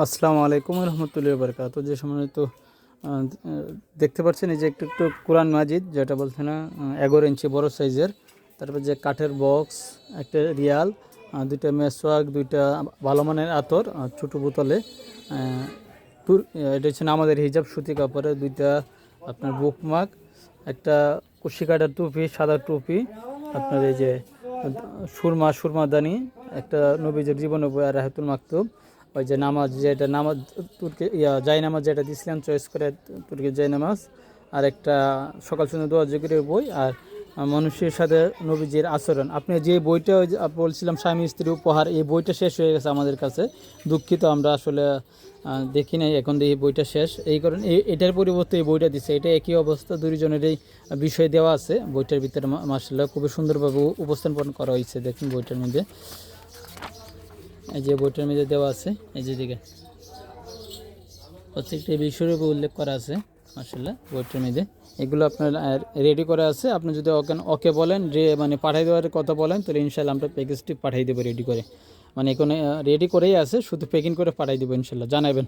আসসালামু আলাইকুম রহমতুল্লাহি বারকাত। যে সম্মানিত দেখতে পাচ্ছেন এই যে একটু একটু কোরআন মাজিদ, যেটা বলছে না 11 ইঞ্চি বড় সাইজের। তারপর যে কাঠের বক্স, একটা রিয়াল, দুইটা মেসওয়াক, দুইটা ভালো মানের আতর ছোটো বোতলে, এটা হচ্ছে না আমাদের হিজাব সুতি কাপড়ের, দুইটা আপনার বুকমার্ক, একটা কুশি কাটার টুপি, সাদা টুপি, আপনার এই যে সুরমাদানি, একটা নবীজের জীবন বই আর রাহাতুল মাকতুব, ওই যে নামাজ, যেটা নামাজ তুর্কি জাই নামাজ যেটা দিয়েছিলাম চয়েস করে, তুর্কির জাই নামাজ, আর একটা সকাল সন্ধ্যা দোয়া জিকিরের বই, আর মানুষের সাথে নবীজির আচরণ। আপনি যে বইটা ওই যে বলছিলাম স্বামী স্ত্রী উপহার, এই বইটা শেষ হয়ে গেছে আমাদের কাছে, দুঃখিত আমরা আসলে দেখি নাই, এখন দেখি বইটা শেষ, এই কারণে এটার পরিবর্তে এই বইটা দিচ্ছে। এটা একই অবস্থা, দুইজনেরই বিষয় দেওয়া আছে বইটার ভিতরে। মাশাআল্লাহ খুবই সুন্দরভাবে উপস্থাপন করা হয়েছে, দেখুন বইটার মধ্যে, এই যে বইটার মধ্যে দেওয়া আছে, এই যে দিকে প্রত্যেকটা বিষয়ের উপর উল্লেখ করা আছে মাশাআল্লাহ বইটার মধ্যে। এগুলো আপনার রেডি করা আছে। আপনি যদি ওকে বলেন যে মানে পাঠিয়ে দেওয়ার কথা বলেন, তাহলে ইনশাআল্লাহ আমরা প্যাকেজটি পাঠিয়ে দেবো রেডি করে, মানে এখানে রেডি করেই আছে, শুধু প্যাকিং করে পাঠিয়ে দেবো ইনশাআল্লাহ, জানাবেন।